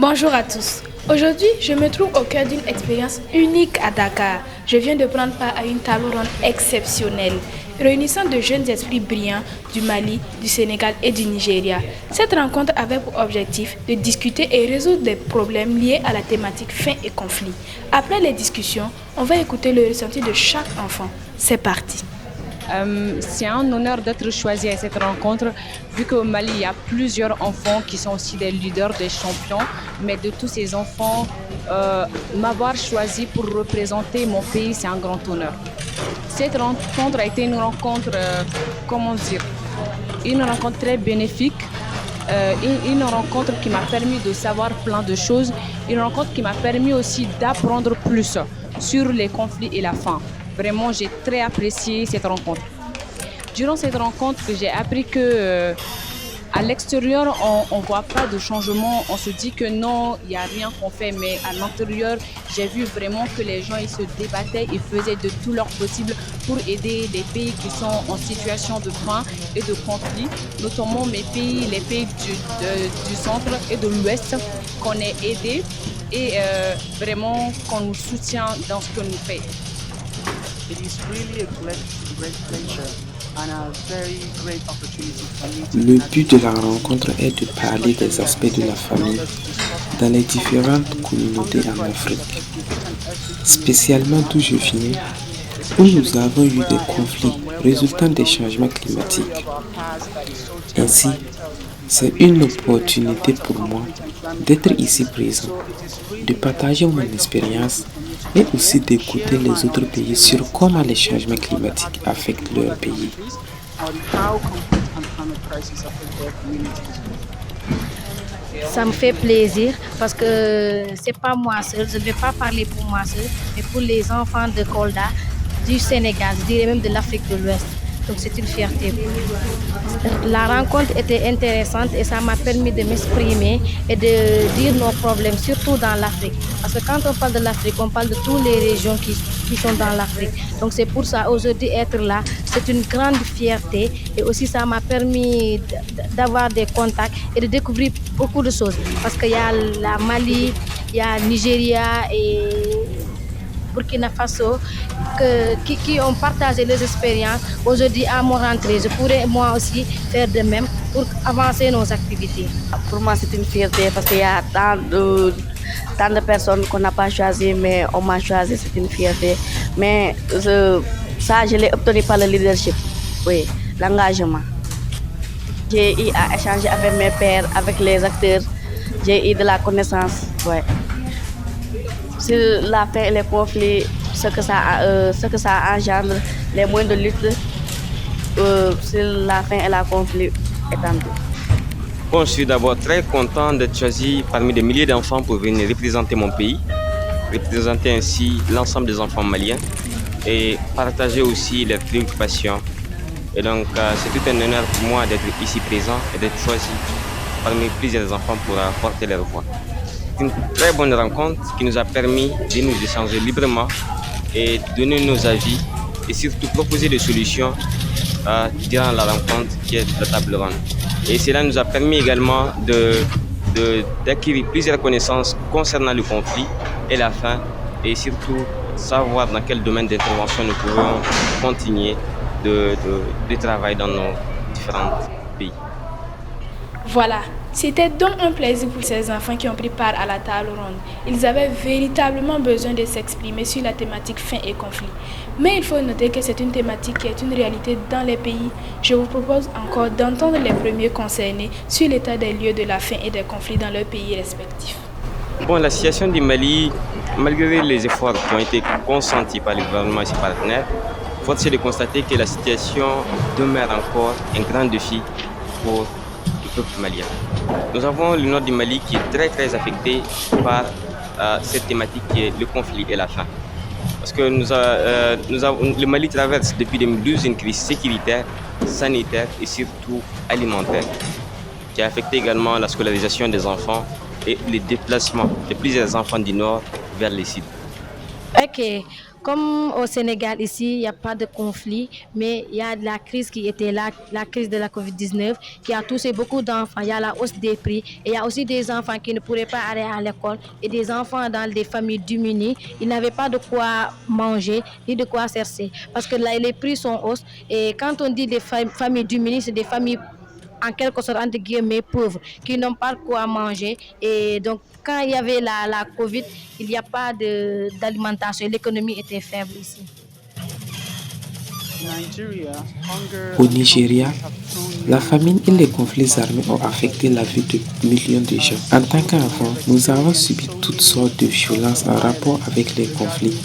Bonjour à tous. Aujourd'hui, je me trouve au cœur d'une expérience unique à Dakar. Je viens de prendre part à une table ronde exceptionnelle, réunissant de jeunes esprits brillants du Mali, du Sénégal et du Nigeria. Cette rencontre avait pour objectif de discuter et résoudre des problèmes liés à la thématique faim et conflit. Après les discussions, on va écouter le ressenti de chaque enfant. C'est parti. C'est un honneur d'être choisi à cette rencontre, vu qu'au Mali, il y a plusieurs enfants qui sont aussi des leaders, des champions. Mais de tous ces enfants, m'avoir choisi pour représenter mon pays, c'est un grand honneur. Cette rencontre a été une rencontre, une rencontre très bénéfique, une rencontre qui m'a permis de savoir plein de choses, une rencontre qui m'a permis aussi d'apprendre plus sur les conflits et la faim. Vraiment, j'ai très apprécié cette rencontre. Durant cette rencontre, j'ai appris que à l'extérieur, on ne voit pas de changement. On se dit que non, il n'y a rien qu'on fait. Mais à l'intérieur, j'ai vu vraiment que les gens ils se débattaient et faisaient de tout leur possible pour aider les pays qui sont en situation de faim et de conflit, notamment les pays du centre et de l'ouest, qu'on est aidés et vraiment qu'on nous soutient dans ce que nous faisons. It is really a great pleasure and a very great opportunity for me to Le but de la rencontre est de parler des aspects de la famille dans les différentes communautés en Afrique, spécialement d'où je viens, où nous avons eu des conflits résultant des changements climatiques. Ainsi, c'est une opportunité pour moi d'être ici présent, de partager mon expérience et aussi d'écouter les autres pays sur comment les changements climatiques affectent leur pays. Ça me fait plaisir parce que c'est pas moi seule, je ne vais pas parler pour moi seule, mais pour les enfants de Kolda, du Sénégal, je dirais même de l'Afrique de l'Ouest. Donc c'est une fierté. La rencontre était intéressante et ça m'a permis de m'exprimer et de dire nos problèmes, surtout dans l'Afrique. Parce que quand on parle de l'Afrique, on parle de toutes les régions qui sont dans l'Afrique. Donc c'est pour ça, aujourd'hui, être là, c'est une grande fierté. Et aussi, ça m'a permis d'avoir des contacts et de découvrir beaucoup de choses. Parce qu'il y a la Mali, il y a Nigeria et Burkina Faso qui ont partagé leurs expériences. Aujourd'hui, à mon rentrée, je pourrais moi aussi faire de même pour avancer nos activités. Pour moi, c'est une fierté parce qu'il y a tant de personnes qu'on n'a pas choisies, mais on m'a choisi, c'est une fierté. Mais ça, je l'ai obtenu par le leadership, oui, l'engagement. J'ai eu à échanger avec mes pairs, avec les acteurs, j'ai eu de la connaissance, ouais. Sur la faim et les conflits, ce que ça engendre, les moyens de lutte sur la faim et le conflit étendus. Bon, je suis d'abord très content d'être choisi parmi des milliers d'enfants pour venir représenter mon pays, représenter ainsi l'ensemble des enfants maliens et partager aussi leurs préoccupations. Et donc, c'est tout un honneur pour moi d'être ici présent et d'être choisi parmi plusieurs enfants pour porter leur voix. C'est une très bonne rencontre qui nous a permis de nous échanger librement et donner nos avis et surtout proposer des solutions durant la rencontre qui est la table ronde. Et cela nous a permis également d'acquérir plusieurs connaissances concernant le conflit et la faim et surtout savoir dans quel domaine d'intervention nous pouvons continuer de travailler dans nos différents pays. Voilà, c'était donc un plaisir pour ces enfants qui ont pris part à la table ronde. Ils avaient véritablement besoin de s'exprimer sur la thématique faim et conflit. Mais il faut noter que c'est une thématique qui est une réalité dans les pays. Je vous propose encore d'entendre les premiers concernés sur l'état des lieux de la faim et des conflits dans leurs pays respectifs. Bon, la situation du Mali, malgré les efforts qui ont été consentis par le gouvernement et ses partenaires, force est de constater que la situation demeure encore un grand défi pour peuple malien. Nous avons le nord du Mali qui est très très affecté par cette thématique qui est le conflit et la faim. Parce que le Mali traverse depuis 2012 une crise sécuritaire, sanitaire et surtout alimentaire qui a affecté également la scolarisation des enfants et les déplacements de plusieurs enfants du nord vers les sites. Ok, Comme au Sénégal, ici, il n'y a pas de conflit, mais il y a la crise qui était là, la crise de la COVID-19, qui a touché beaucoup d'enfants. Il y a la hausse des prix et il y a aussi des enfants qui ne pourraient pas aller à l'école et des enfants dans des familles démunies. Ils n'avaient pas de quoi manger ni de quoi chercher parce que là, les prix sont hausses. Et quand on dit des familles démunies, c'est des familles en quelque sorte entre guillemets pauvres qui n'ont pas de quoi manger et donc quand il y avait la Covid, il n'y a pas d'alimentation, l'économie était faible ici. Au Nigeria, la famine et les conflits armés ont affecté la vie de millions de gens. En tant qu'enfants, nous avons subi toutes sortes de violences en rapport avec les conflits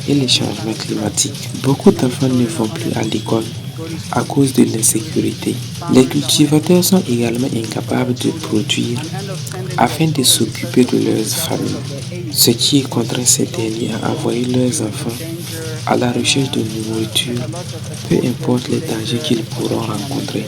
et les changements climatiques. Beaucoup d'enfants ne vont plus à l'école à cause de l'insécurité. Les cultivateurs sont également incapables de produire afin de s'occuper de leurs familles, ce qui contraint ces derniers à envoyer leurs enfants à la recherche de nourriture, peu importe les dangers qu'ils pourront rencontrer.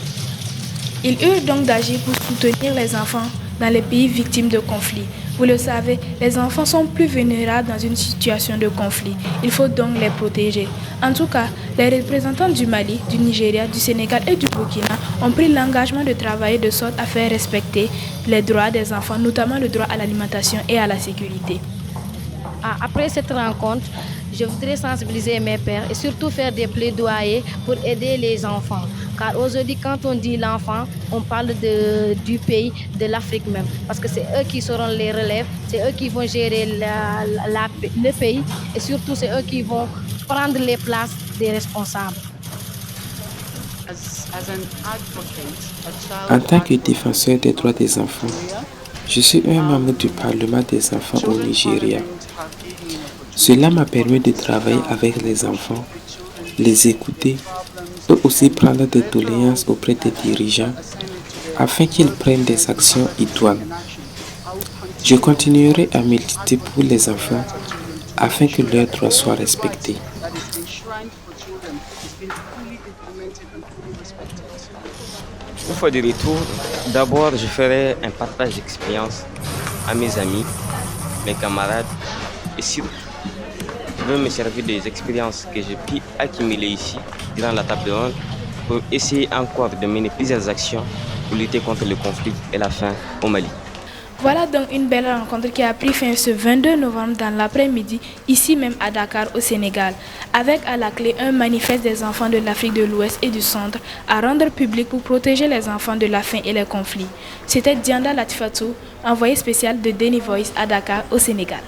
Il urge donc d'agir pour soutenir les enfants dans les pays victimes de conflits. Vous le savez, les enfants sont plus vulnérables dans une situation de conflit. Il faut donc les protéger. En tout cas, les représentants du Mali, du Nigeria, du Sénégal et du Burkina ont pris l'engagement de travailler de sorte à faire respecter les droits des enfants, notamment le droit à l'alimentation et à la sécurité. Après cette rencontre, je voudrais sensibiliser mes pères et surtout faire des plaidoyers pour aider les enfants. Car aujourd'hui, quand on dit l'enfant, on parle du pays, de l'Afrique même. Parce que c'est eux qui seront les relèves, c'est eux qui vont gérer le pays et surtout c'est eux qui vont prendre les places des responsables. En tant que défenseur des droits des enfants, je suis un membre du Parlement des enfants au Nigeria. Cela m'a permis de travailler avec les enfants, les écouter et aussi prendre des doléances auprès des dirigeants afin qu'ils prennent des actions idoines. Je continuerai à militer pour les enfants afin que leurs droits soient respectés. Une fois de retour, d'abord je ferai un partage d'expérience à mes amis, mes camarades et surtout je vais me servir des expériences que j'ai pu accumuler ici durant la table ronde pour essayer encore de mener plusieurs actions pour lutter contre le conflit et la faim au Mali. Voilà donc une belle rencontre qui a pris fin ce 22 novembre dans l'après-midi, ici même à Dakar au Sénégal, avec à la clé un manifeste des enfants de l'Afrique de l'Ouest et du Centre à rendre public pour protéger les enfants de la faim et les conflits. C'était Dianda Latifatou, envoyé spécial de Denny Voice à Dakar au Sénégal.